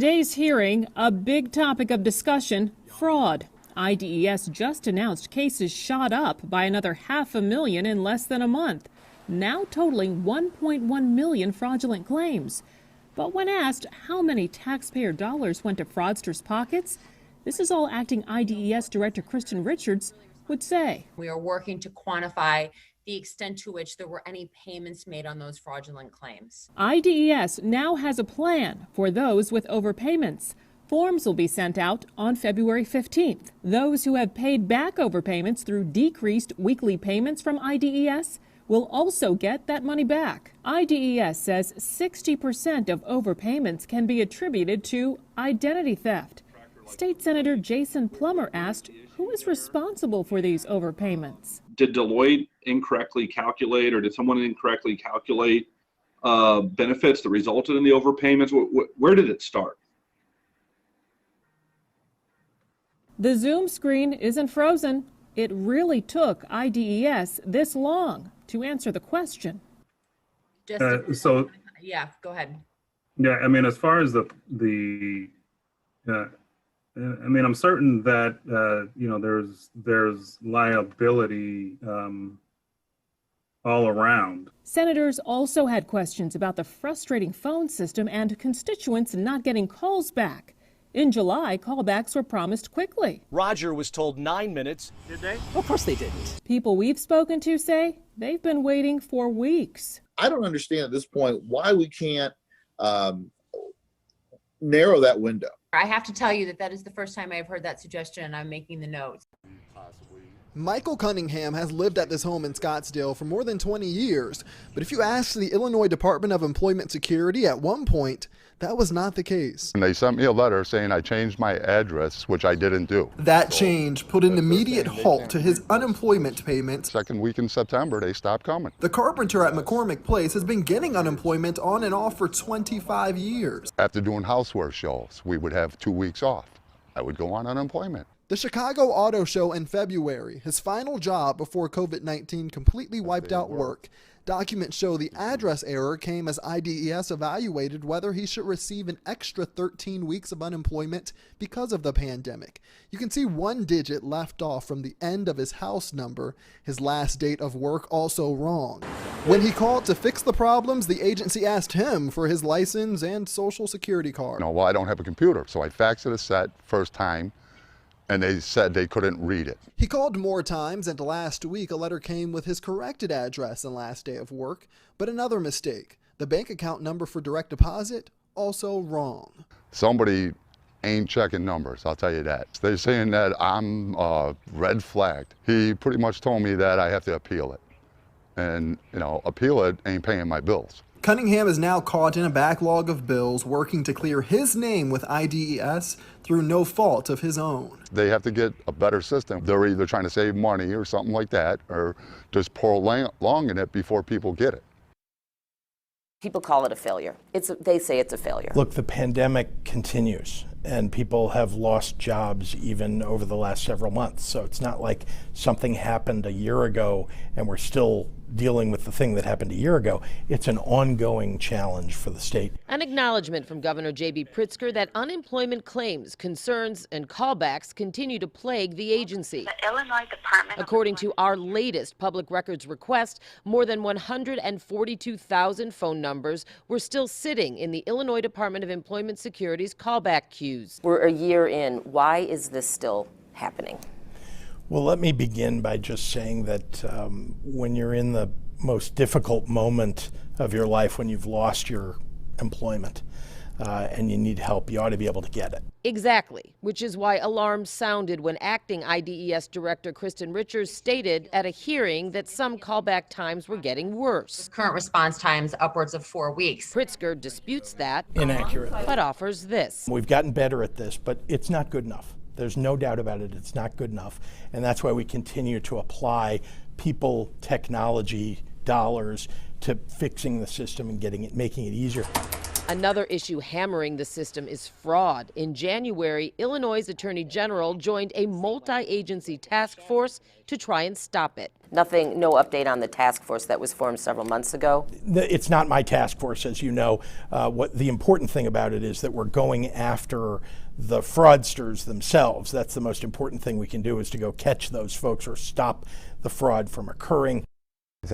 today's hearing, a big topic of discussion, fraud. IDES just announced cases shot up by another 500,000 in less than a month, now totaling 1.1 million fraudulent claims. But when asked how many taxpayer dollars went to fraudsters' pockets, this is all acting IDES Director Kristen Richards would say. We are working to quantify the extent to which there were any payments made on those fraudulent claims. IDES now has a plan for those with overpayments. Forms will be sent out on February 15th. Those who have paid back overpayments through decreased weekly payments from IDES will also get that money back. IDES says 60% of overpayments can be attributed to identity theft. State Senator Jason Plummer asked who is responsible for these overpayments. Did Deloitte incorrectly calculate, or did someone incorrectly calculate benefits that resulted in the overpayments? Where did it start? The Zoom screen isn't frozen. It really took IDES this long to answer the question. Yeah, go ahead. Yeah, I mean, as far as I'm certain that there's liability all around. Senators also had questions about the frustrating phone system and constituents not getting calls back. In July, callbacks were promised quickly. Roger was told 9 minutes. Did they? Of course they didn't. People we've spoken to say they've been waiting for weeks. I don't understand at this point why we can't narrow that window. I have to tell you that is the first time I've heard that suggestion, and I'm making the notes. Michael Cunningham has lived at this home in Scottsdale for more than 20 years, but if you ask the Illinois Department of Employment Security at one point, that was not the case. And they sent me a letter saying I changed my address, which I didn't do. That change put an immediate halt to his unemployment payments. Second week in September, they stopped coming. The carpenter at McCormick Place has been getting unemployment on and off for 25 years. After doing housework shows, we would have 2 weeks off. I would go on unemployment. The Chicago Auto Show in February, his final job before COVID-19 completely wiped out work. Documents show the address error came as IDES evaluated whether he should receive an extra 13 weeks of unemployment because of the pandemic. You can see one digit left off from the end of his house number, his last date of work also wrong. When he called to fix the problems, the agency asked him for his license and social security card. No, well, I don't have a computer, so I faxed it a set first time, and they said they couldn't read it. He called more times, and last week a letter came with his corrected address and last day of work, but another mistake. The bank account number for direct deposit, also wrong. Somebody ain't checking numbers, I'll tell you that. They're saying that I'm red flagged. He pretty much told me that I have to appeal it. And, appeal it ain't paying my bills. Cunningham is now caught in a backlog of bills, working to clear his name with IDES through no fault of his own. They have to get a better system. They're either trying to save money or something like that, or just pour long in it before people get it. People call it a failure. They say it's a failure. Look, the pandemic continues, and people have lost jobs even over the last several months. So it's not like something happened a year ago and we're still dealing with the thing that happened a year ago. It's an ongoing challenge for the state. An acknowledgement from Governor J.B. Pritzker that unemployment claims, concerns, and callbacks continue to plague the agency. The Illinois Department According to our latest public records request, more than 142,000 phone numbers were still sitting in the Illinois Department of Employment Security's callback queues. We're a year in. Why is this still happening? Well, let me begin by just saying that when you're in the most difficult moment of your life, when you've lost your employment and you need help, you ought to be able to get it. Exactly, which is why alarms sounded when acting IDES Director Kristen Richards stated at a hearing that some callback times were getting worse. Current response times upwards of 4 weeks. Pritzker disputes that. Inaccurate. But offers this. We've gotten better at this, but it's not good enough. There's no doubt about it. It's not good enough. And that's why we continue to apply people, technology, dollars to fixing the system and making it easier. Another issue hammering the system is fraud. In January, Illinois' Attorney General joined a multi-agency task force to try and stop it. No update on the task force that was formed several months ago. It's not my task force, as you know. What the important thing about it is that we're going after the fraudsters themselves. That's the most important thing we can do, is to go catch those folks or stop the fraud from occurring.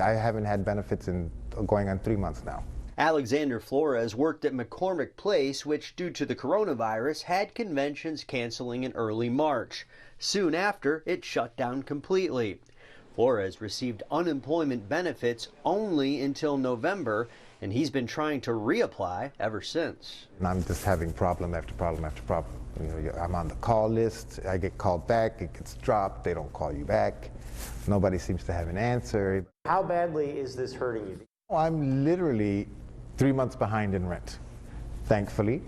I haven't had benefits in going on 3 months now. Alexander Flores worked at McCormick Place, which, due to the coronavirus, had conventions canceling in early March. Soon after, it shut down completely. Flores received unemployment benefits only until November, and he's been trying to reapply ever since. And I'm just having problem after problem after problem. I'm on the call list. I get called back. It gets dropped. They don't call you back. Nobody seems to have an answer. How badly is this hurting you? I'm literally 3 months behind in rent. Thankfully,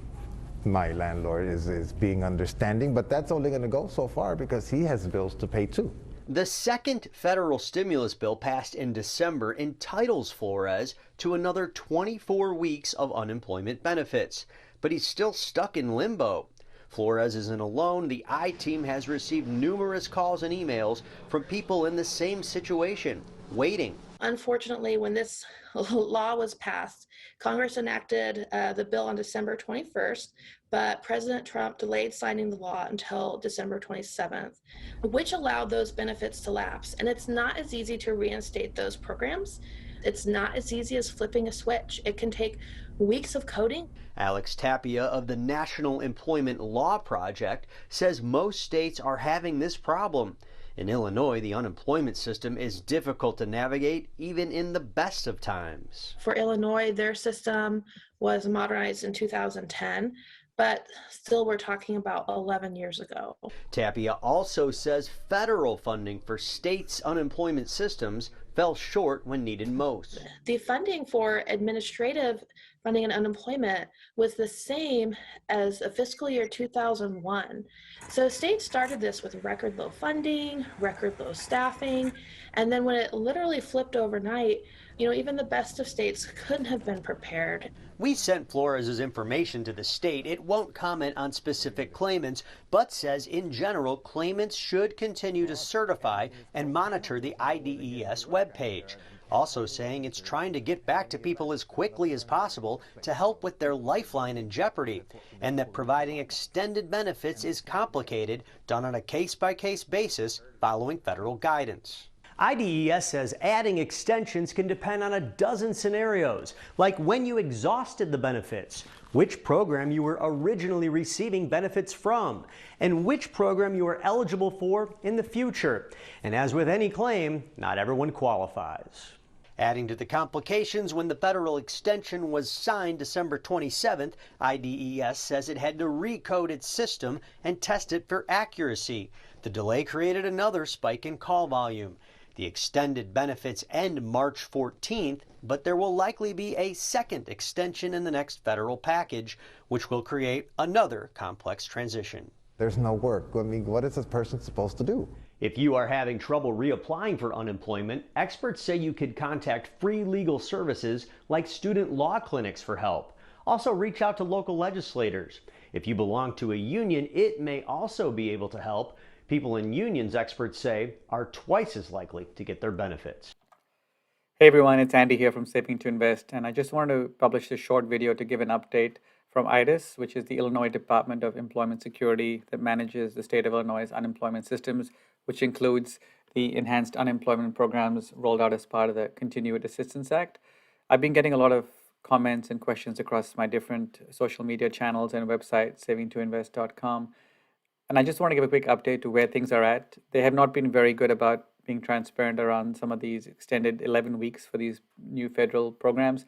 my landlord is being understanding, but that's only going to go so far because he has bills to pay too. The second federal stimulus bill passed in December entitles Flores to another 24 weeks of unemployment benefits, but he's still stuck in limbo. Flores isn't alone. The I-Team has received numerous calls and emails from people in the same situation, waiting. Unfortunately, when this law was passed, Congress enacted the bill on December 21st, but President Trump delayed signing the law until December 27th, which allowed those benefits to lapse. And it's not as easy to reinstate those programs. It's not as easy as flipping a switch. It can take weeks of coding. Alex Tapia of the National Employment Law Project says most states are having this problem. In Illinois, the unemployment system is difficult to navigate even in the best of times. For Illinois, their system was modernized in 2010, but still we're talking about 11 years ago. Tapia also says federal funding for states' unemployment systems fell short when needed most. The funding for administrative funding and unemployment was the same as a fiscal year 2001. So states started this with record low funding, record low staffing, and then when it literally flipped overnight, even the best of states couldn't have been prepared. We sent Flores' information to the state. It won't comment on specific claimants, but says in general, claimants should continue to certify and monitor the IDES webpage. Also saying it's trying to get back to people as quickly as possible to help with their lifeline in jeopardy, and that providing extended benefits is complicated, done on a case-by-case basis following federal guidance. IDES says adding extensions can depend on a dozen scenarios, like when you exhausted the benefits, which program you were originally receiving benefits from, and which program you are eligible for in the future. And as with any claim, not everyone qualifies. Adding to the complications, when the federal extension was signed December 27th, IDES says it had to recode its system and test it for accuracy. The delay created another spike in call volume. The extended benefits end March 14th, but there will likely be a second extension in the next federal package, which will create another complex transition. There's no work. I mean, what is this person supposed to do? If you are having trouble reapplying for unemployment, experts say you could contact free legal services like student law clinics for help. Also, reach out to local legislators. If you belong to a union, it may also be able to help. People in unions, experts say, are twice as likely to get their benefits. Hey everyone, it's Andy here from Saving to Invest, and I just wanted to publish this short video to give an update from IDES, which is the Illinois Department of Employment Security that manages the state of Illinois' unemployment systems, which includes the enhanced unemployment programs rolled out as part of the Continued Assistance Act. I've been getting a lot of comments and questions across my different social media channels and website, savingtoinvest.com. And I just want to give a quick update to where things are at. They have not been very good about being transparent around some of these extended 11 weeks for these new federal programs.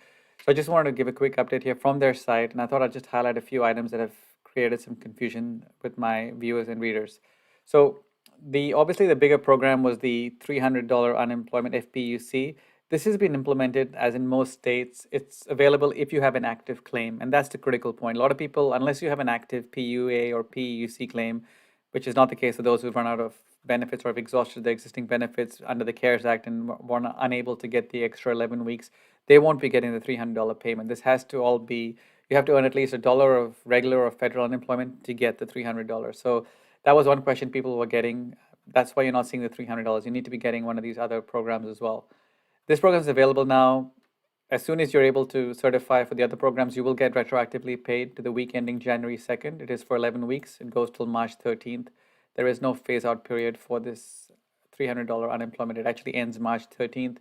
So I just wanted to give a quick update here from their site, and I thought I'd just highlight a few items that have created some confusion with my viewers and readers. So obviously the bigger program was the $300 unemployment FPUC. This has been implemented, as in most states, it's available if you have an active claim, and that's the critical point. A lot of people, unless you have an active PUA or PUC claim, which is not the case for those who've run out of benefits or have exhausted their existing benefits under the CARES Act and were unable to get the extra 11 weeks, they won't be getting the $300 payment. This has to all be, you have to earn at least $1 of regular or federal unemployment to get the $300. So that was one question people were getting. That's why you're not seeing the $300. You need to be getting one of these other programs as well. This program is available now. As soon as you're able to certify for the other programs, you will get retroactively paid to the week ending January 2nd. It is for 11 weeks. It goes till March 13th. There is no phase out period for this $300 unemployment. It actually ends March 13th,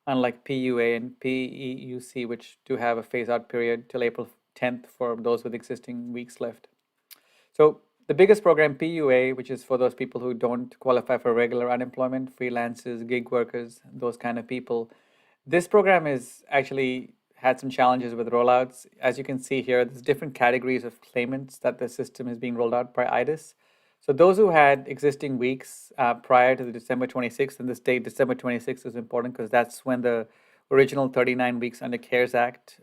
unlike PUA and PEUC, which do have a phase out period till April 10th for those with existing weeks left. So the biggest program, PUA, which is for those people who don't qualify for regular unemployment, freelancers, gig workers, those kind of people. This program is actually had some challenges with rollouts. As you can see here, there's different categories of claimants that the system is being rolled out by IDIS. So those who had existing weeks prior to the December 26th, and this date, December 26th, is important because that's when the original 39 weeks under CARES Act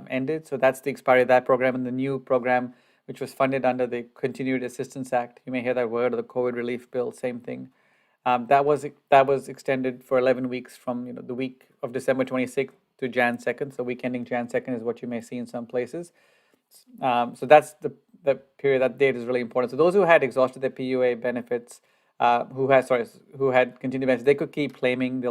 ended. So that's the expiry of that program, and the new program, which was funded under the Continued Assistance Act. You may hear that word, or the COVID relief bill, same thing. That was extended for 11 weeks from the week of December 26th to Jan 2nd. So week ending Jan 2nd is what you may see in some places. So that's the period. That date is really important. So those who had exhausted their PUA benefits, who had continued benefits, they could keep claiming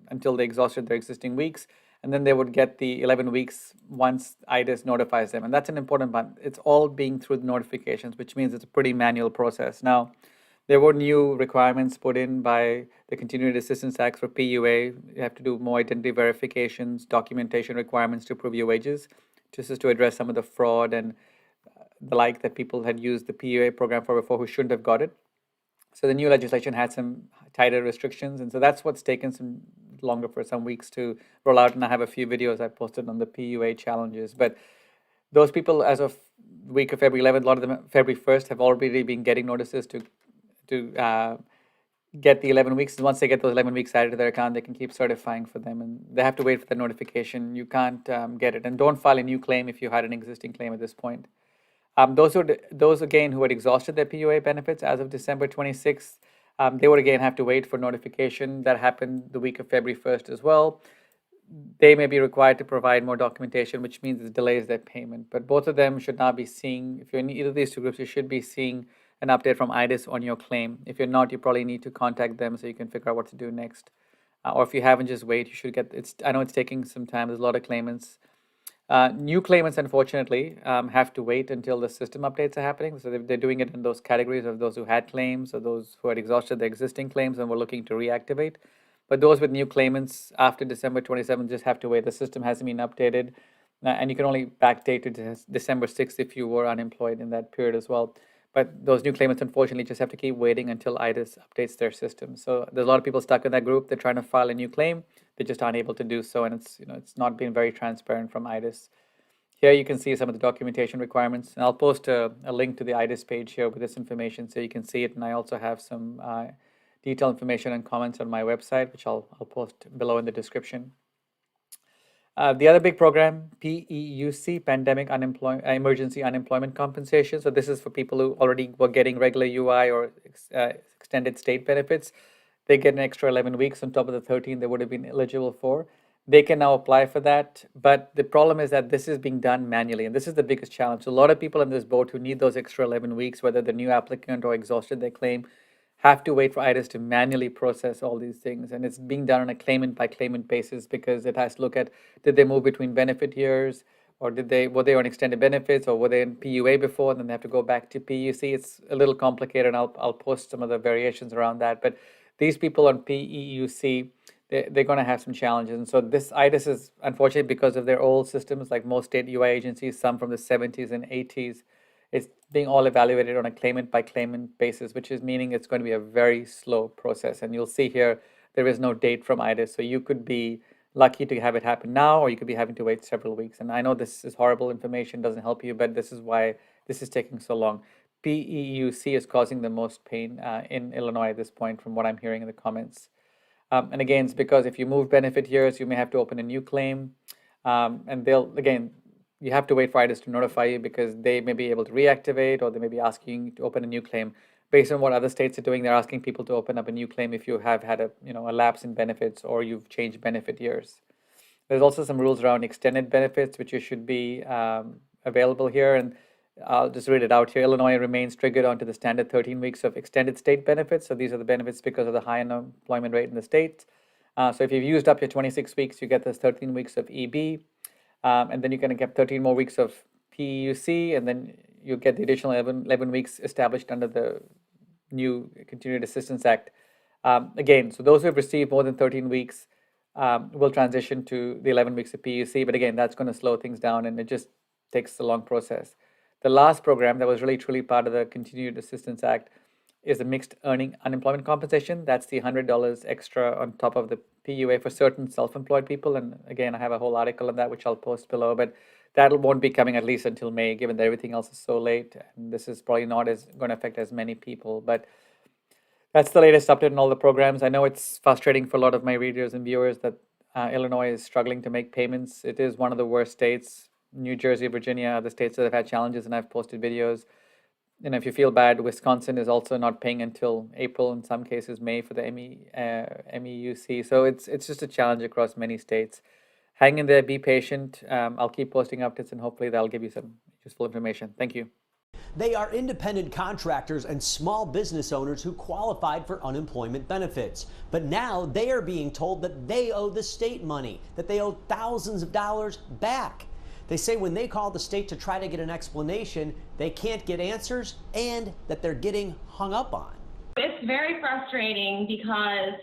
until they exhausted their existing weeks, and then they would get the 11 weeks once IDIS notifies them. And that's an important one. It's all being through the notifications, which means it's a pretty manual process. Now, there were new requirements put in by the Continued Assistance Act for PUA. You have to do more identity verifications, documentation requirements to prove your wages, just as to address some of the fraud and the like that people had used the PUA program for before who shouldn't have got it. So the new legislation had some tighter restrictions, and so that's what's taken some longer for some weeks to roll out. And I have a few videos I posted on the PUA challenges. But those people, as of the week of February 11th, a lot of them February 1st, have already been getting notices to get the 11 weeks. And once they get those 11 weeks added to their account, they can keep certifying for them, and they have to wait for the notification. You can't get it, and don't file a new claim if you had an existing claim at this point. Those again who had exhausted their PUA benefits as of December 26th, they would again have to wait for notification. That happened the week of February 1st as well. They may be required to provide more documentation, which means it delays their payment. But both of them should not be seeing, if you're in either of these two groups, you should be seeing an update from IDIS on your claim. If you're not, you probably need to contact them so you can figure out what to do next. Or if you haven't, just wait. You should get, I know it's taking some time. There's a lot of claimants. New claimants, unfortunately, have to wait until the system updates are happening. So they're doing it in those categories of those who had claims or those who had exhausted their existing claims and were looking to reactivate. But those with new claimants after December 27th just have to wait. The system hasn't been updated. And you can only backdate to December 6th if you were unemployed in that period as well. But those new claimants, unfortunately, just have to keep waiting until IDIS updates their system. So there's a lot of people stuck in that group. They're trying to file a new claim. They just aren't able to do so, and it's not been very transparent from IDIS. Here you can see some of the documentation requirements, and I'll post a link to the IDIS page here with this information so you can see it. And I also have some detailed information and comments on my website, which I'll post below in the description. The other big program, PEUC, Pandemic Emergency Unemployment Compensation. So this is for people who already were getting regular UI or extended state benefits. They get an extra 11 weeks on top of the 13 they would have been eligible for. They can now apply for that. But the problem is that this is being done manually, and this is the biggest challenge. So a lot of people in this boat who need those extra 11 weeks, whether they're new applicant or exhausted their claim, have to wait for IDIS to manually process all these things. And it's being done on a claimant by claimant basis because it has to look at, did they move between benefit years, or were they on extended benefits, or were they in PUA before, and then they have to go back to PUC. It's a little complicated, and I'll post some of the variations around that. But these people on PEUC, they're going to have some challenges. And so this IDIS is, unfortunately, because of their old systems, like most state UI agencies, some from the 70s and 80s, it's being all evaluated on a claimant by claimant basis, which is meaning it's going to be a very slow process. And you'll see here, there is no date from IDIS. So you could be lucky to have it happen now, or you could be having to wait several weeks. And I know this is horrible information, doesn't help you, but this is why this is taking so long. PEUC is causing the most pain in Illinois at this point, from what I'm hearing in the comments. And again, it's because if you move benefit years, you may have to open a new claim. And you have to wait for IDIS to notify you because they may be able to reactivate, or they may be asking you to open a new claim. Based on what other states are doing, they're asking people to open up a new claim if you have had a lapse in benefits or you've changed benefit years. There's also some rules around extended benefits, which you should be available here, and I'll just read it out here. Illinois remains triggered onto the standard 13 weeks of extended state benefits. So these are the benefits because of the high unemployment rate in the state. So if you've used up your 26 weeks, you get this 13 weeks of EB, and then you're going to get 13 more weeks of PUC, and then you get the additional 11 weeks established under the new Continued Assistance Act. Again, so those who have received more than 13 weeks will transition to the 11 weeks of PUC, but again, that's going to slow things down, and it just takes a long process. The last program that was really truly part of the Continued Assistance Act is the mixed earning unemployment compensation. That's the $100 extra on top of the PUA for certain self-employed people. And again, I have a whole article on that, which I'll post below, but that won't be coming at least until May, given that everything else is so late. And this is probably not going to affect as many people, but that's the latest update on all the programs. I know it's frustrating for a lot of my readers and viewers that Illinois is struggling to make payments. It is one of the worst states. New Jersey, Virginia are the states that have had challenges, and I've posted videos. And if you feel bad, Wisconsin is also not paying until April, in some cases May, for the MEUC. So it's just a challenge across many states. Hang in there, be patient. I'll keep posting updates, and hopefully that'll give you some useful information. Thank you. They are independent contractors and small business owners who qualified for unemployment benefits. But now they are being told that they owe the state money, that they owe thousands of dollars back. They say when they call the state to try to get an explanation, they can't get answers and that they're getting hung up on. It's very frustrating because,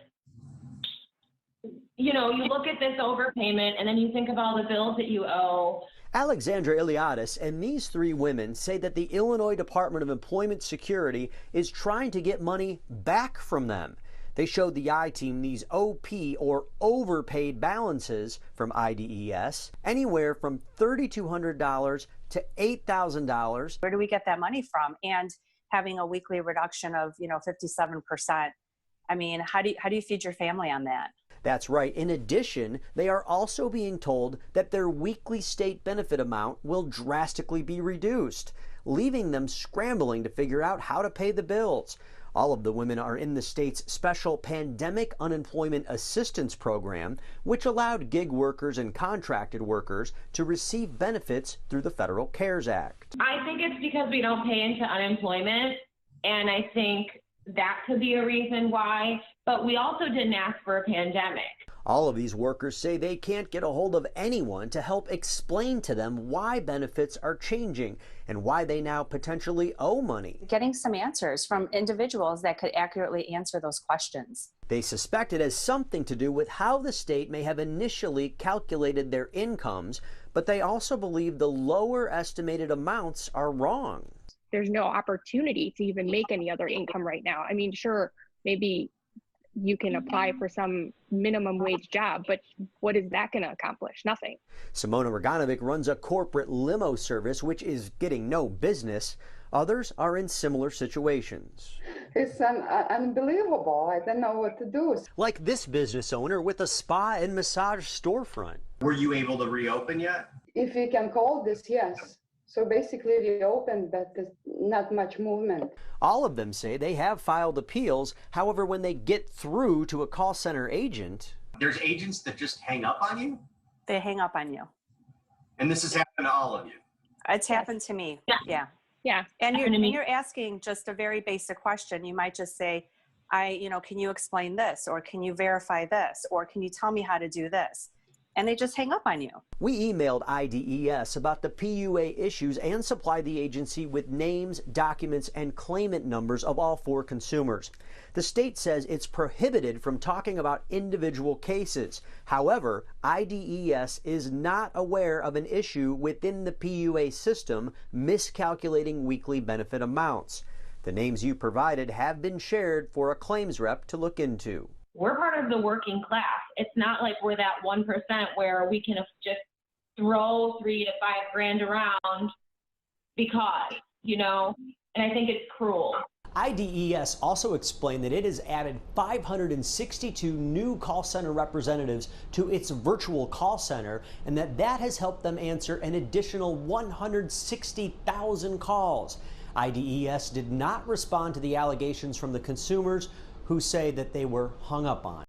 you know, you look at this overpayment and then you think of all the bills that you owe. Alexandra Iliadis and these three women say that the Illinois Department of Employment Security is trying to get money back from them. They showed the I-Team these OP or overpaid balances from IDES, anywhere from $3,200 to $8,000. Where do we get that money from? And having a weekly reduction of, 57%. I mean, how do you feed your family on that? That's right. In addition, they are also being told that their weekly state benefit amount will drastically be reduced, leaving them scrambling to figure out how to pay the bills. All of the women are in the state's special Pandemic Unemployment Assistance Program, which allowed gig workers and contracted workers to receive benefits through the Federal CARES Act. I think it's because we don't pay into unemployment, and I think that could be a reason why, but we also didn't ask for a pandemic. All of these workers say they can't get a hold of anyone to help explain to them why benefits are changing and why they now potentially owe money. Getting some answers from individuals that could accurately answer those questions. They suspect it has something to do with how the state may have initially calculated their incomes, but they also believe the lower estimated amounts are wrong. There's no opportunity to even make any other income right now. I mean, sure, maybe you can apply for some minimum wage job, but what is that going to accomplish? Nothing. Simona Roganovic runs a corporate limo service, which is getting no business. Others are in similar situations. It's unbelievable. I don't know what to do. Like this business owner with a spa and massage storefront. Were you able to reopen yet? If you can call this, yes. So basically reopened, but there's not much movement. All of them say they have filed appeals. However, when they get through to a call center agent... There's agents that just hang up on you? They hang up on you. And this has happened to all of you? It's happened to me. Yeah. And you're asking just a very basic question. You might just say, can you explain this? Or can you verify this? Or can you tell me how to do this? And they just hang up on you. We emailed IDES about the PUA issues and supplied the agency with names, documents, and claimant numbers of all four consumers. The state says it's prohibited from talking about individual cases. However, IDES is not aware of an issue within the PUA system miscalculating weekly benefit amounts. The names you provided have been shared for a claims rep to look into. We're part of the working class. It's not like we're that 1% where we can just throw $3,000 to $5,000 around because, and I think it's cruel. IDES also explained that it has added 562 new call center representatives to its virtual call center, and that has helped them answer an additional 160,000 calls. IDES did not respond to the allegations from the consumers who say that they were hung up on.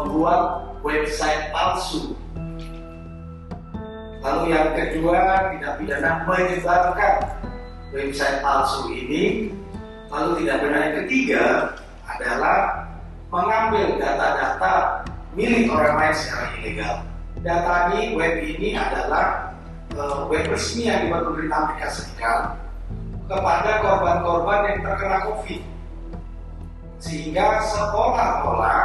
membuat website palsu. Lalu yang kedua, tindak pidana menyebarkan website palsu ini. Lalu tindak pidana yang ketiga adalah mengambil data-data milik orang lain secara ilegal. Data ini, web ini adalah web resmi yang dibuat pemerintah Amerika Serikat kepada korban-korban yang terkena COVID. Sehingga seolah-olah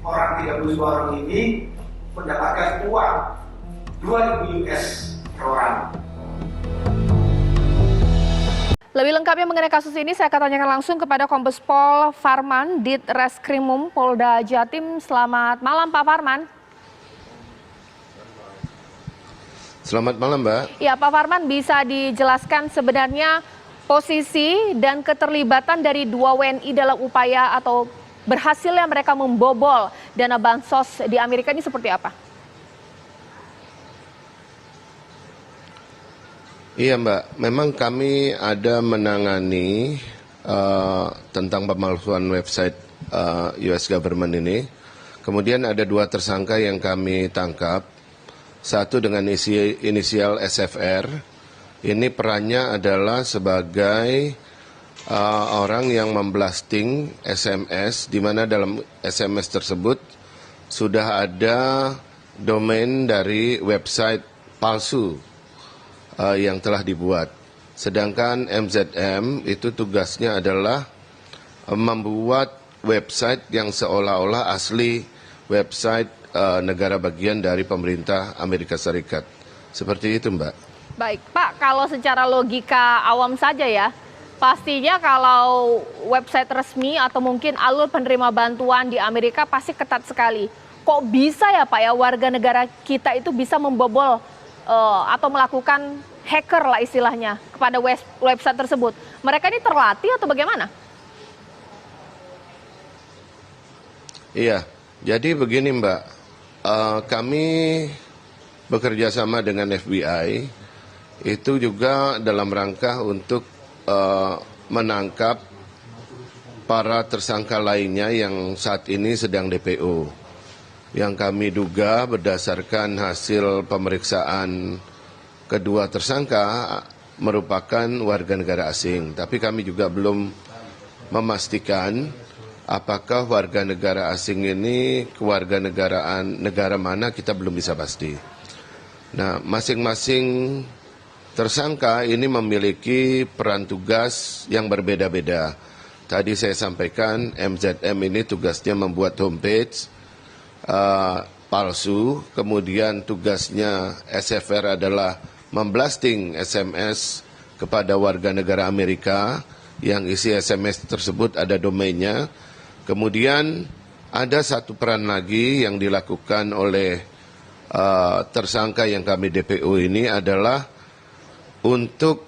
orang 32 orang ini mendapatkan uang 2.000 US per orang. Lebih lengkapnya mengenai kasus ini saya akan tanyakan langsung kepada Kombes Pol Farman, Ditreskrimum Polda Jatim. Selamat malam Pak Farman. Selamat malam Mbak. Ya Pak Farman, bisa dijelaskan sebenarnya posisi dan keterlibatan dari 2 WNI dalam upaya atau berhasilnya mereka membobol dana bansos di Amerika ini seperti apa? Iya Mbak, memang kami ada menangani tentang pemalsuan website US government ini. Kemudian ada 2 tersangka yang kami tangkap. Satu dengan inisial SFR. Ini perannya adalah sebagai orang yang memblasting SMS, di mana dalam SMS tersebut sudah ada domain dari website palsu yang telah dibuat. Sedangkan MZM itu tugasnya adalah membuat website yang seolah-olah asli website negara bagian dari pemerintah Amerika Serikat. Seperti itu Mbak. Baik Pak, kalau secara logika awam saja ya, pastinya kalau website resmi atau mungkin alur penerima bantuan di Amerika pasti ketat sekali. Kok bisa ya Pak ya warga negara kita itu bisa membobol atau melakukan hacker lah istilahnya kepada website tersebut. Mereka ini terlatih atau bagaimana? Iya, jadi begini Mbak, kami bekerja sama dengan FBI, itu juga dalam rangka untuk menangkap para tersangka lainnya yang saat ini sedang DPO. Yang kami duga berdasarkan hasil pemeriksaan kedua tersangka merupakan warga negara asing. Tapi kami juga belum memastikan apakah warga negara asing ini kewarganegaraan negara mana, kita belum bisa pasti. Nah, masing-masing tersangka ini memiliki peran tugas yang berbeda-beda. Tadi saya sampaikan MZM ini tugasnya membuat homepage palsu, kemudian tugasnya SFR adalah memblasting SMS kepada warga negara Amerika yang isi SMS tersebut ada domainnya. Kemudian ada satu peran lagi yang dilakukan oleh tersangka yang kami DPO ini adalah untuk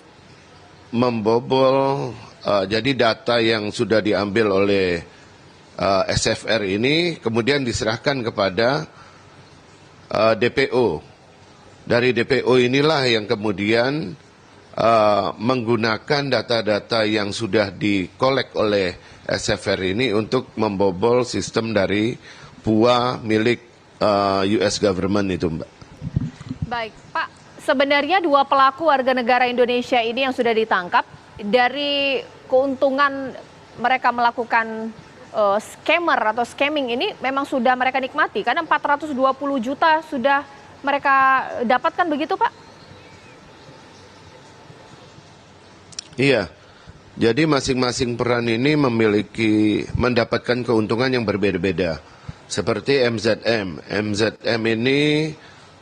membobol, jadi data yang sudah diambil oleh SFR ini kemudian diserahkan kepada DPO. Dari DPO inilah yang kemudian menggunakan data-data yang sudah dikolek oleh SFR ini untuk membobol sistem dari PUA milik US government itu, Mbak. Baik, Pak. Sebenarnya 2 pelaku warga negara Indonesia ini yang sudah ditangkap, dari keuntungan mereka melakukan scammer atau scamming ini memang sudah mereka nikmati, karena 420 juta sudah mereka dapatkan, begitu Pak? Iya, jadi masing-masing peran ini mendapatkan keuntungan yang berbeda-beda. Seperti MZM. MZM ini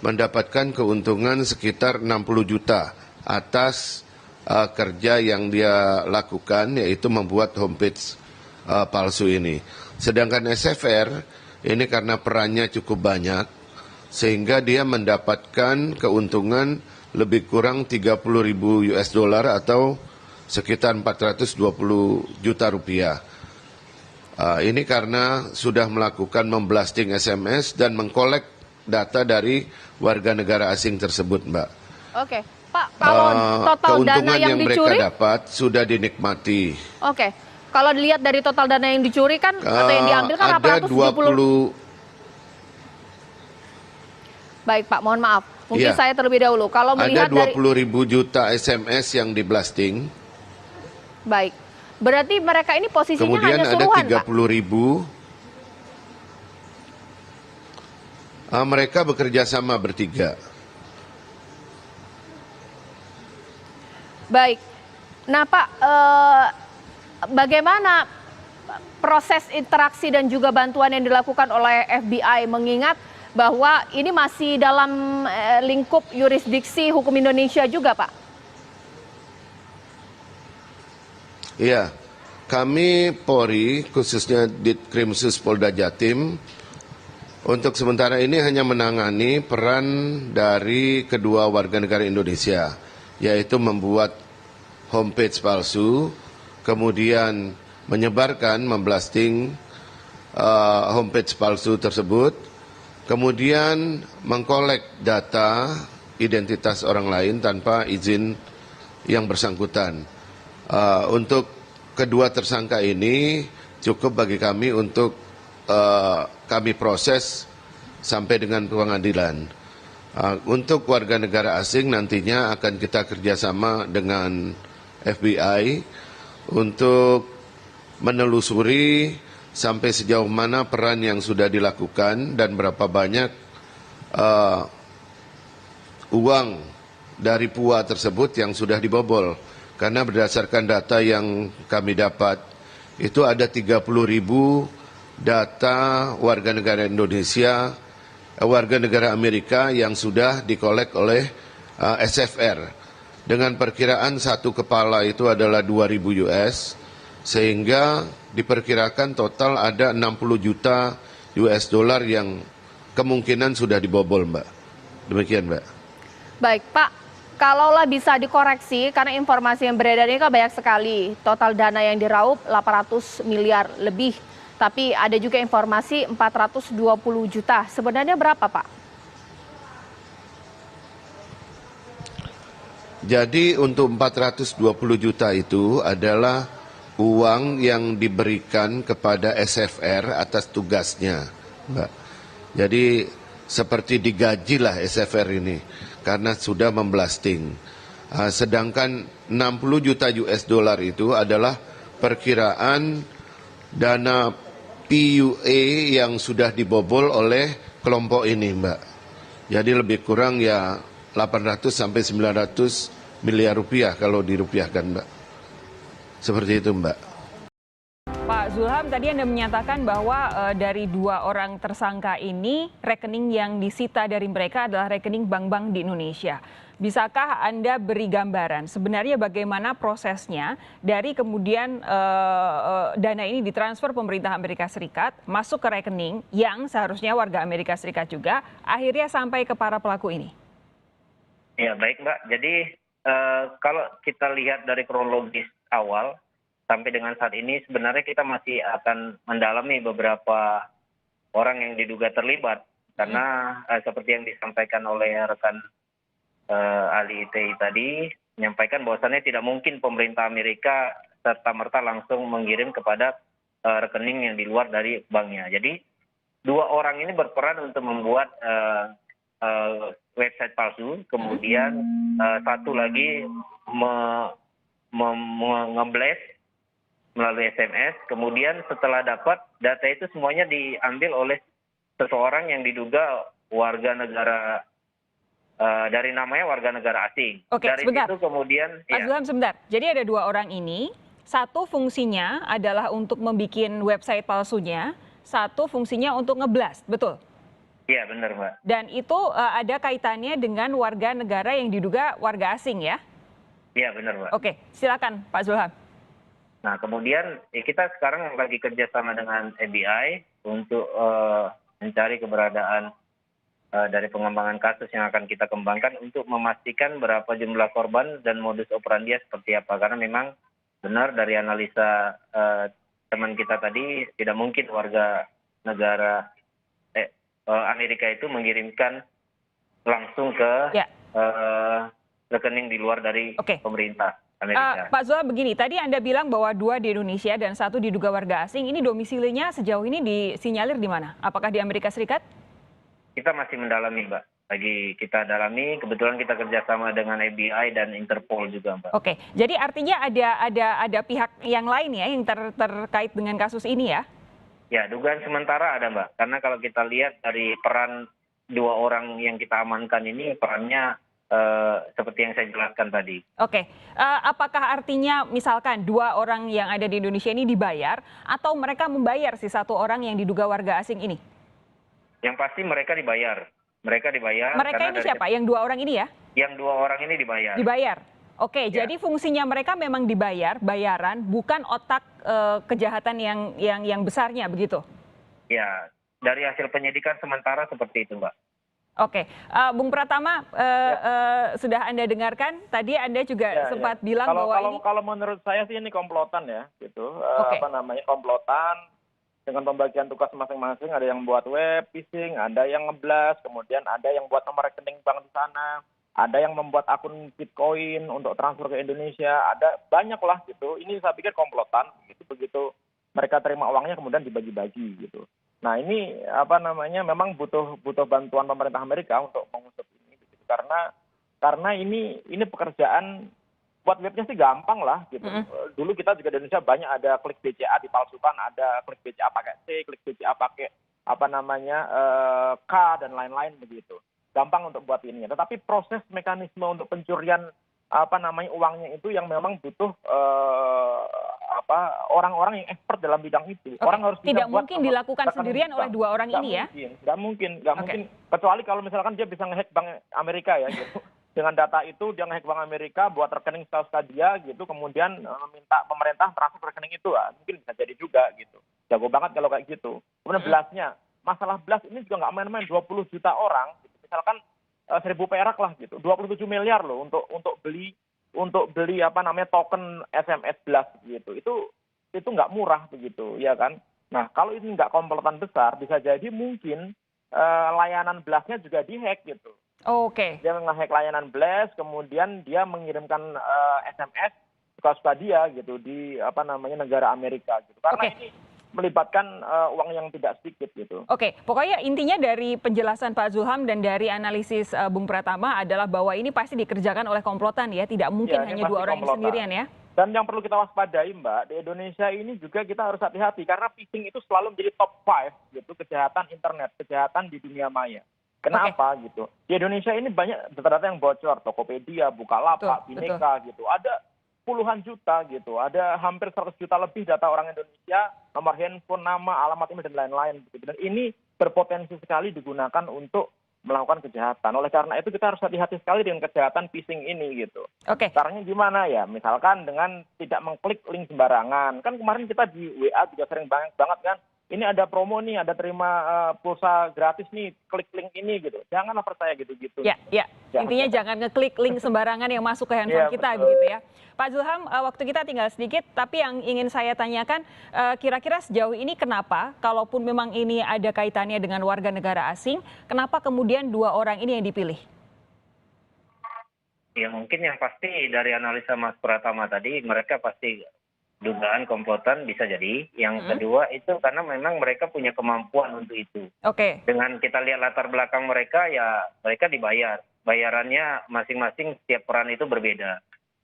mendapatkan keuntungan sekitar 60 juta atas kerja yang dia lakukan, yaitu membuat homepage palsu ini. Sedangkan SFR ini karena perannya cukup banyak, sehingga dia mendapatkan keuntungan lebih kurang 30.000 US dollar atau sekitar 420 juta rupiah. Ini karena sudah melakukan memblasting SMS dan mengkolek data dari warga negara asing tersebut, Mbak. Oke, Pak, kalau total dana yang dicuri, mereka dapat sudah dinikmati. Oke, Kalau dilihat dari total dana yang dicuri kan atau yang diambil kan ada 870. Baik Pak, mohon maaf. Mungkin Iya. saya terlebih dahulu. Kalau melihat ada dari 20.000 juta SMS yang di blasting. baik. Berarti mereka ini posisinya Kemudian hanya ada suruhan, Pak. 30.000. Mereka bekerja sama bertiga. Baik. Nah, Pak, bagaimana proses interaksi dan juga bantuan yang dilakukan oleh FBI mengingat bahwa ini masih dalam lingkup yurisdiksi hukum Indonesia juga, Pak? Iya, kami Polri, khususnya Ditkrimsus Polda Jatim, untuk sementara ini hanya menangani peran dari kedua warga negara Indonesia, yaitu membuat homepage palsu, kemudian menyebarkan, memblasting homepage palsu tersebut, kemudian mengkolek data identitas orang lain tanpa izin yang bersangkutan. Untuk kedua tersangka ini cukup bagi kami untuk kami proses sampai dengan pengadilan. Untuk warga negara asing nantinya akan kita kerjasama dengan FBI untuk menelusuri sampai sejauh mana peran yang sudah dilakukan dan berapa banyak uang dari PUA tersebut yang sudah dibobol. Karena berdasarkan data yang kami dapat, itu ada 30.000 data warga negara Indonesia, warga negara Amerika yang sudah dikolek oleh SFR. Dengan perkiraan satu kepala itu adalah 2.000 US, sehingga diperkirakan total ada 60 juta US dollar yang kemungkinan sudah dibobol, Mbak. Demikian, Mbak. Baik, Pak. Kalaulah bisa dikoreksi, karena informasi yang beredar ini kan banyak sekali. Total dana yang diraup 800 miliar lebih. Tapi ada juga informasi 420 juta. Sebenarnya berapa, Pak? Jadi untuk 420 juta itu adalah uang yang diberikan kepada SFR atas tugasnya, Mbak. Jadi seperti digajilah SFR ini karena sudah memblasting. Sedangkan 60 juta US dollar itu adalah perkiraan dana PUA yang sudah dibobol oleh kelompok ini, Mbak. Jadi lebih kurang ya 800 sampai 900 miliar rupiah kalau dirupiahkan, Mbak. Seperti itu, Mbak. Pak Zulham, tadi Anda menyatakan bahwa dari dua orang tersangka ini, rekening yang disita dari mereka adalah rekening bank-bank di Indonesia. Bisakah Anda beri gambaran sebenarnya bagaimana prosesnya dari kemudian dana ini ditransfer pemerintah Amerika Serikat, masuk ke rekening yang seharusnya warga Amerika Serikat juga, akhirnya sampai ke para pelaku ini? Ya, baik Mbak. Jadi kalau kita lihat dari kronologis awal, sampai dengan saat ini sebenarnya kita masih akan mendalami beberapa orang yang diduga terlibat karena seperti yang disampaikan oleh rekan ahli ITI tadi menyampaikan bahwasannya tidak mungkin pemerintah Amerika serta-merta langsung mengirim kepada rekening yang di luar dari banknya. Jadi dua orang ini berperan untuk membuat website palsu, kemudian satu lagi nge-blast melalui SMS, kemudian setelah dapat data itu semuanya diambil oleh seseorang yang diduga warga negara dari namanya warga negara asing. Oke, dari sebentar. itu kemudian Pak Zulham, sebentar. Jadi ada dua orang ini, satu fungsinya adalah untuk membuat website palsunya, satu fungsinya untuk ngeblast, betul? Iya, benar, Mbak. Dan itu ada kaitannya dengan warga negara yang diduga warga asing ya? Iya, benar, Mbak. Oke, silakan Pak Zulham. Nah, kemudian kita sekarang lagi kerjasama dengan FBI untuk mencari keberadaan dari pengembangan kasus yang akan kita kembangkan untuk memastikan berapa jumlah korban dan modus operandi seperti apa. Karena memang benar dari analisa teman kita tadi, tidak mungkin warga negara Amerika itu mengirimkan langsung ke rekening di luar dari pemerintah. Amerika. Pak Zulham begini, tadi Anda bilang bahwa 2 di Indonesia dan 1 diduga warga asing. Ini domisilinya sejauh ini disinyalir di mana? Apakah di Amerika Serikat? Kita masih mendalami, Mbak. Lagi kita dalami, kebetulan kita kerjasama dengan FBI dan Interpol juga, Mbak. Oke, jadi artinya ada pihak yang lain ya yang terkait dengan kasus ini ya? Ya, dugaan sementara ada, Mbak. Karena kalau kita lihat dari peran 2 orang yang kita amankan ini, perannya seperti yang saya jelaskan tadi. Oke, apakah artinya misalkan 2 orang yang ada di Indonesia ini dibayar atau mereka membayar si 1 orang yang diduga warga asing ini? Yang pasti mereka dibayar. Mereka dibayar. Mereka ini siapa? Yang 2 orang ini ya? Yang 2 orang ini dibayar. Dibayar. Oke, jadi fungsinya mereka memang bayaran, bukan otak kejahatan yang besarnya begitu? Ya, dari hasil penyidikan sementara seperti itu, Mbak. Oke, Bung Pratama, sudah Anda dengarkan tadi Anda juga sempat bilang bahwa ini kalau menurut saya sih ini komplotan ya gitu. Oke. Komplotan dengan pembagian tugas masing-masing, ada yang buat web phishing, ada yang ngeblas, kemudian ada yang buat nomor rekening bank di sana, ada yang membuat akun Bitcoin untuk transfer ke Indonesia, ada banyak lah gitu. Ini saya pikir komplotan gitu, begitu mereka terima uangnya kemudian dibagi-bagi gitu. Nah, ini memang butuh bantuan pemerintah Amerika untuk mengusut ini gitu. Karena ini pekerjaan buat webnya sih gampang lah gitu. Dulu kita juga di Indonesia banyak ada klik BCA dipalsukan, ada klik BCA pakai C, klik BCA pakai K dan lain-lain begitu. Gampang untuk buat ini. Tetapi proses mekanisme untuk pencurian uangnya itu yang memang butuh orang-orang yang expert dalam bidang itu. Orang harus tidak mungkin dilakukan sendirian oleh 2 orang ini ya? Nggak mungkin. Kecuali kalau misalkan dia bisa ngehack Bank Amerika ya gitu. Dengan data itu dia ngehack Bank Amerika, buat rekening setahu dia gitu, kemudian meminta pemerintah transfer ke rekening itu, mungkin bisa jadi juga gitu. Jago banget kalau kayak gitu. Kemudian blasnya, masalah blas ini juga nggak main-main, 20 juta orang, gitu. Misalkan 1.000 perak lah gitu, 27 miliar loh untuk beli token SMS blast gitu. Itu nggak murah begitu, ya kan? Nah, kalau ini nggak komplotan besar, bisa jadi mungkin layanan blastnya juga dihack gitu. Oke. Dia nge-hack layanan blast, kemudian dia mengirimkan SMS suka-suka dia gitu di negara Amerika gitu. Karena ini melibatkan uang yang tidak sedikit gitu. Oke, pokoknya intinya dari penjelasan Pak Zulham dan dari analisis Bung Pratama adalah bahwa ini pasti dikerjakan oleh komplotan ya, tidak mungkin hanya 2 orang yang sendirian ya. Dan yang perlu kita waspadai, Mbak, di Indonesia ini juga kita harus hati-hati karena phishing itu selalu menjadi top 5 gitu kejahatan internet, kejahatan di dunia maya. Kenapa gitu? Di Indonesia ini banyak data-data yang bocor, Tokopedia, Bukalapak, Bineka gitu. Ada puluhan juta gitu, ada hampir 100 juta lebih data orang Indonesia, nomor handphone, nama, alamat email dan lain-lain gitu. Dan ini berpotensi sekali digunakan untuk melakukan kejahatan. Oleh karena itu kita harus hati-hati sekali dengan kejahatan phishing ini gitu. Caranya gimana ya? Misalkan dengan tidak mengklik link sembarangan. Kan kemarin kita di WA juga sering banget kan, ini ada promo nih, ada terima pulsa gratis nih, klik link ini gitu. Janganlah percaya gitu-gitu. Ya. Intinya jangan ngeklik link sembarangan yang masuk ke handphone kita begitu ya. Pak Zulham, waktu kita tinggal sedikit, tapi yang ingin saya tanyakan, kira-kira sejauh ini kenapa, kalaupun memang ini ada kaitannya dengan warga negara asing, kenapa kemudian 2 orang ini yang dipilih? Ya mungkin yang pasti dari analisa Mas Pratama tadi, mereka pasti dugaan komplotan bisa jadi. Yang kedua itu karena memang mereka punya kemampuan untuk itu. Dengan kita lihat latar belakang mereka, ya mereka dibayar. Bayarannya masing-masing setiap peran itu berbeda.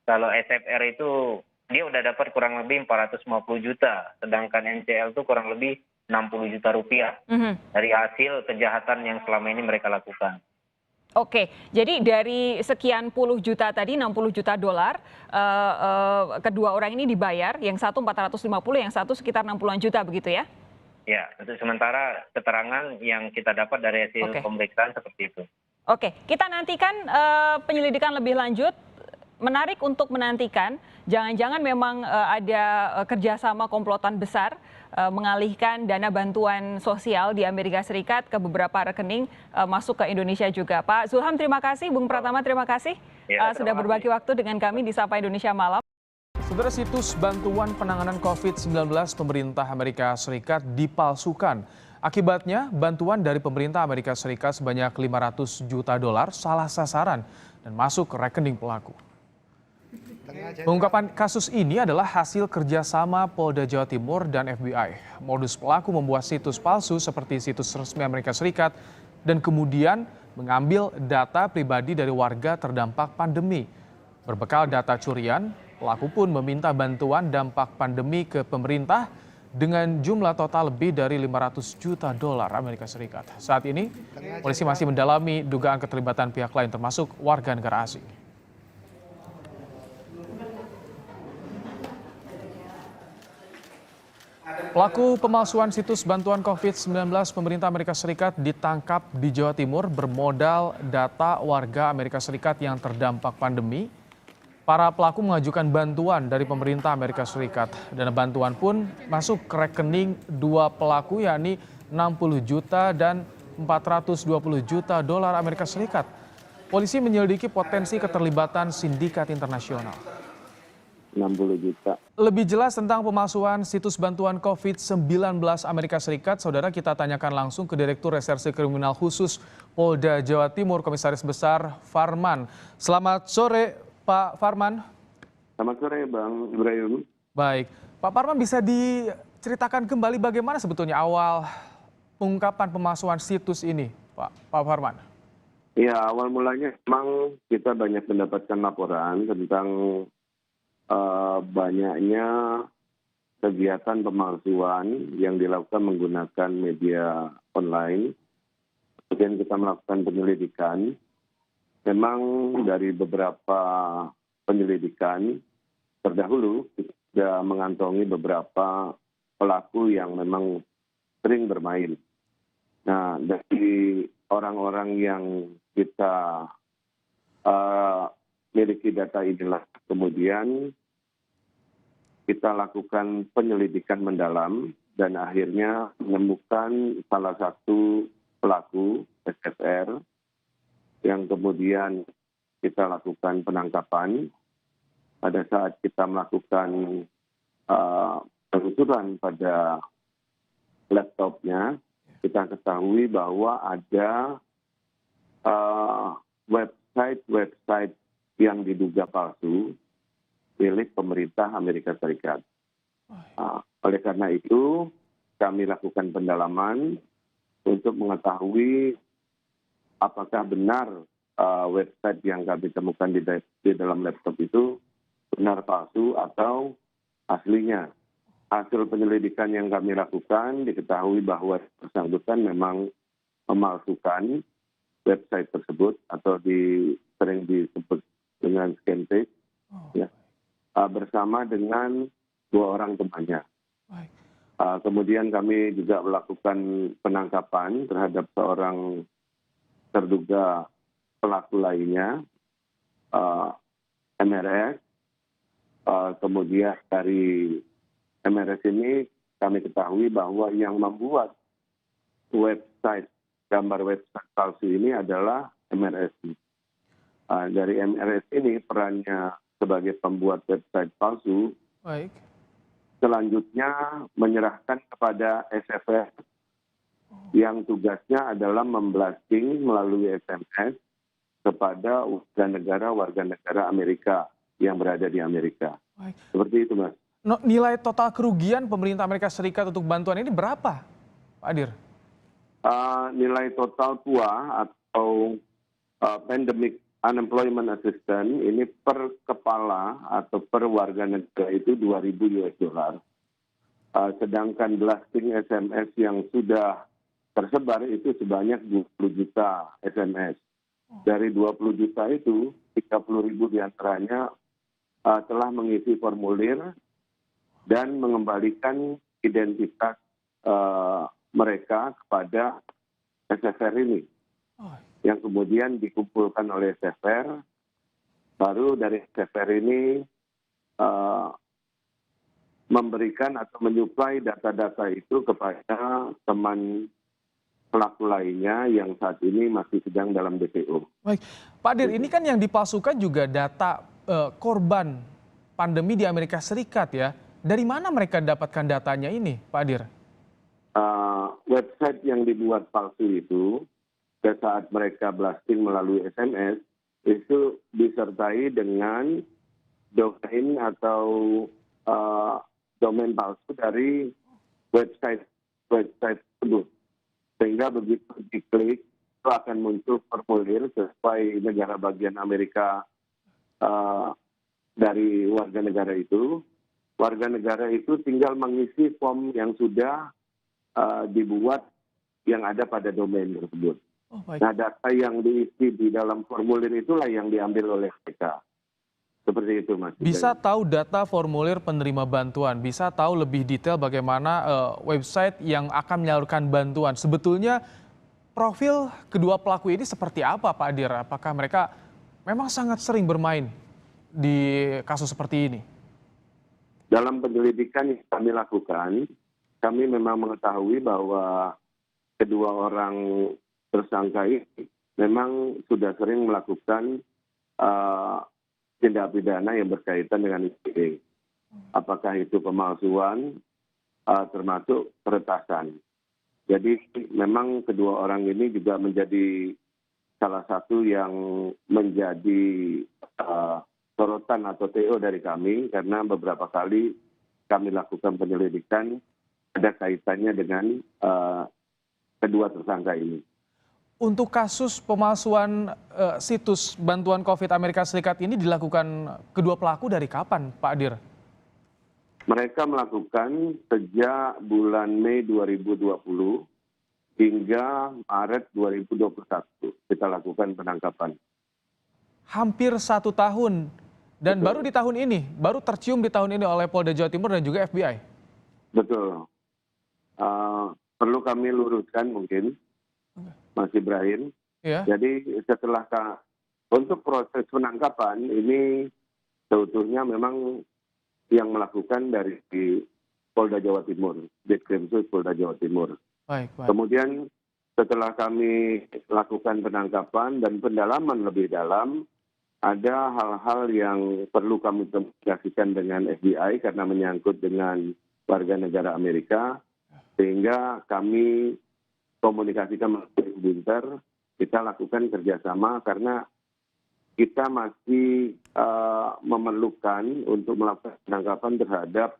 Kalau SFR itu dia udah dapat kurang lebih 450 juta, sedangkan NCL itu kurang lebih 60 juta rupiah dari hasil kejahatan yang selama ini mereka lakukan. Oke, jadi dari sekian puluh juta tadi, 60 juta dolar, kedua orang ini dibayar, yang satu 450, yang satu sekitar 60-an juta begitu ya? Ya, untuk sementara keterangan yang kita dapat dari hasil pemeriksaan seperti itu. Oke, kita nantikan penyelidikan lebih lanjut. Menarik untuk menantikan, jangan-jangan memang ada kerjasama komplotan besar mengalihkan dana bantuan sosial di Amerika Serikat ke beberapa rekening masuk ke Indonesia juga. Pak Zulham, terima kasih. Bung Pratama, terima kasih sudah berbagi waktu dengan kami di Sapa Indonesia Malam. Saudara, situs bantuan penanganan COVID-19 pemerintah Amerika Serikat dipalsukan. Akibatnya, bantuan dari pemerintah Amerika Serikat sebanyak 500 juta dolar salah sasaran dan masuk ke rekening pelaku. Pengungkapan kasus ini adalah hasil kerjasama Polda Jawa Timur dan FBI. Modus pelaku membuat situs palsu seperti situs resmi Amerika Serikat dan kemudian mengambil data pribadi dari warga terdampak pandemi. Berbekal data curian, pelaku pun meminta bantuan dampak pandemi ke pemerintah dengan jumlah total lebih dari 500 juta dolar Amerika Serikat. Saat ini, polisi masih mendalami dugaan keterlibatan pihak lain termasuk warga negara asing. Pelaku pemalsuan situs bantuan COVID-19 pemerintah Amerika Serikat ditangkap di Jawa Timur bermodal data warga Amerika Serikat yang terdampak pandemi. Para pelaku mengajukan bantuan dari pemerintah Amerika Serikat. Dana bantuan pun masuk ke rekening dua pelaku yakni 60 juta dan 420 juta dolar Amerika Serikat. Polisi menyelidiki potensi keterlibatan sindikat internasional. 60 juta. Lebih jelas tentang pemalsuan situs bantuan COVID-19 Amerika Serikat, saudara kita tanyakan langsung ke Direktur Reserse Kriminal Khusus Polda Jawa Timur, Komisaris Besar Farman. Selamat sore, Pak Farman. Selamat sore, Bang Ibrahim. Baik, Pak Farman bisa diceritakan kembali bagaimana sebetulnya awal pengungkapan pemalsuan situs ini, Pak Farman? Ya, awal mulanya memang kita banyak mendapatkan laporan tentang banyaknya kegiatan pemalsuan yang dilakukan menggunakan media online. Kemudian kita melakukan penyelidikan. Memang dari beberapa penyelidikan terdahulu kita sudah mengantongi beberapa pelaku yang memang sering bermain. Nah, dari orang-orang yang kita miliki data inilah kemudian kita lakukan penyelidikan mendalam dan akhirnya menemukan salah satu pelaku SFR yang kemudian kita lakukan penangkapan. Pada saat kita melakukan penelusuran pada laptopnya, kita ketahui bahwa ada website yang diduga palsu milik pemerintah Amerika Serikat. Oleh karena itu, kami lakukan pendalaman untuk mengetahui apakah benar website yang kami temukan di dalam laptop itu benar palsu atau aslinya. Hasil penyelidikan yang kami lakukan diketahui bahwa bersangkutan memang memalsukan website tersebut atau sering disebut dengan scam page, ya, bersama dengan dua orang temannya. Kemudian kami juga melakukan penangkapan terhadap seorang terduga pelaku lainnya, MRS. Kemudian dari MRS ini kami ketahui bahwa yang membuat gambar website palsu ini adalah MRS. Dari MRS ini perannya sebagai pembuat website palsu, selanjutnya menyerahkan kepada SFR yang tugasnya adalah memblasting melalui SMS kepada warga negara Amerika yang berada di Amerika. Seperti itu, Mas. Nilai total kerugian pemerintah Amerika Serikat untuk bantuan ini berapa, Pak Adir? Nilai total PUA atau Pandemic Unemployment Assistance ini per kepala atau per warga negara itu 2.000 US dollar. Sedangkan blasting SMS yang sudah tersebar itu sebanyak 20 juta SMS. Dari 20 juta itu, 30.000 diantaranya telah mengisi formulir dan mengembalikan identitas mereka kepada SFR ini. Yang kemudian dikumpulkan oleh SFR, baru dari SFR ini memberikan atau menyuplai data-data itu kepada teman pelaku lainnya yang saat ini masih sedang dalam DPO. Baik, Pak Adir, ini kan yang dipalsukan juga data korban pandemi di Amerika Serikat ya. Dari mana mereka dapatkan datanya ini, Pak Adir? Website yang dibuat palsu itu, pada saat mereka blasting melalui SMS, itu disertai dengan domain atau domain palsu dari website tersebut. Sehingga begitu diklik, itu akan muncul formulir sesuai negara bagian Amerika dari warga negara itu. Warga negara itu tinggal mengisi form yang sudah dibuat yang ada pada domain tersebut. Nah, data yang diisi di dalam formulir itulah yang diambil oleh mereka. Seperti itu, Mas. Bisa tahu data formulir penerima bantuan, bisa tahu lebih detail bagaimana website yang akan menyalurkan bantuan. Sebetulnya profil kedua pelaku ini seperti apa, Pak Adir? Apakah mereka memang sangat sering bermain di kasus seperti ini? Dalam penyelidikan yang kami lakukan, kami memang mengetahui bahwa kedua orang tersangka ini memang sudah sering melakukan tindak pidana yang berkaitan dengan ITE. Apakah itu pemalsuan, termasuk peretasan. Jadi memang kedua orang ini juga menjadi salah satu yang menjadi sorotan atau TO dari kami, karena beberapa kali kami lakukan penyelidikan ada kaitannya dengan kedua tersangka ini. Untuk kasus pemalsuan situs bantuan COVID Amerika Serikat ini dilakukan kedua pelaku dari kapan, Pak Adir? Mereka melakukan sejak bulan Mei 2020 hingga Maret 2021 kita lakukan penangkapan. Hampir 1 tahun dan baru di tahun ini, baru tercium di tahun ini oleh Polda Jawa Timur dan juga FBI. Betul. Perlu kami luruskan mungkin, Mas Ibrahim. Ya. Jadi setelah untuk proses penangkapan ini seutuhnya memang yang melakukan dari Polda Jawa Timur, Ditkrimsus Polda Jawa Timur. Baik. Kemudian setelah kami lakukan penangkapan dan pendalaman lebih dalam, ada hal-hal yang perlu kami komunikasikan dengan FBI karena menyangkut dengan warga negara Amerika, sehingga kami komunikasikan melalui Binter, kita lakukan kerjasama karena kita masih memerlukan untuk melakukan penangkapan terhadap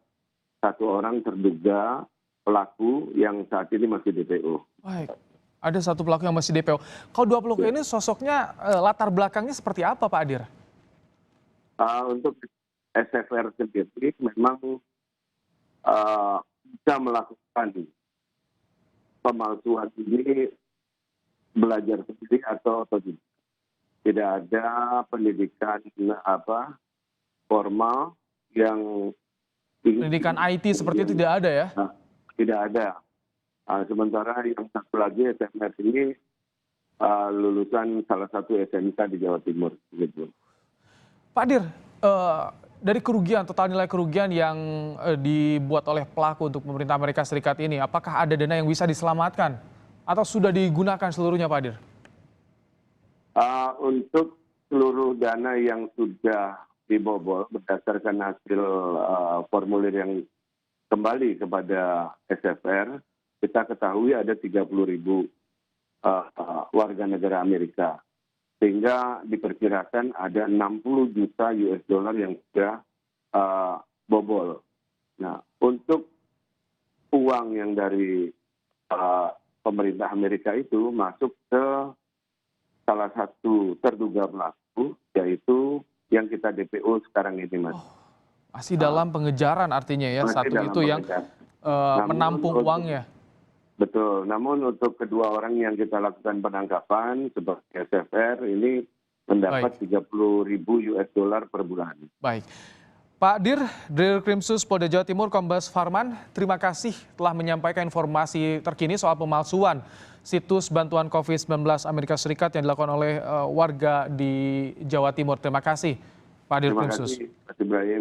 satu orang terduga pelaku yang saat ini masih DPO. Baik, ada satu pelaku yang masih DPO. Kalau dua pelaku ini sosoknya latar belakangnya seperti apa, Pak Adir? Untuk SFR sendiri memang bisa melakukan pemalsuan ini belajar sendiri atau tidak. Tidak ada pendidikan formal yang pendidikan IT seperti itu tidak ada ya? Tidak ada. Sementara yang satu lagi SMR ini lulusan salah satu SMK di Jawa Timur. Gitu. Pak Adir, dari kerugian, total nilai kerugian yang dibuat oleh pelaku untuk pemerintah Amerika Serikat ini, apakah ada dana yang bisa diselamatkan atau sudah digunakan seluruhnya, Pak Adir? Untuk seluruh dana yang sudah dibobol berdasarkan hasil formulir yang kembali kepada SFR, kita ketahui ada 30.000 warga negara Amerika. Sehingga diperkirakan ada 60 juta US dollar yang sudah bobol. Nah, untuk uang yang dari pemerintah Amerika itu masuk ke salah satu terduga pelaku, yaitu yang kita DPO sekarang ini, Mas. Masih dalam pengejaran artinya ya, satu itu yang menampung uangnya. Betul, namun untuk kedua orang yang kita lakukan penangkapan sebagai SFR ini mendapat 30.000 US dollar per bulan. Baik. Pak Dir, Dirkrimsus Polda Jawa Timur Kombes Farman, terima kasih telah menyampaikan informasi terkini soal pemalsuan situs bantuan COVID-19 Amerika Serikat yang dilakukan oleh warga di Jawa Timur. Terima kasih, Pak Dirkrimsus. Terima kasih, Mas Ibrahim.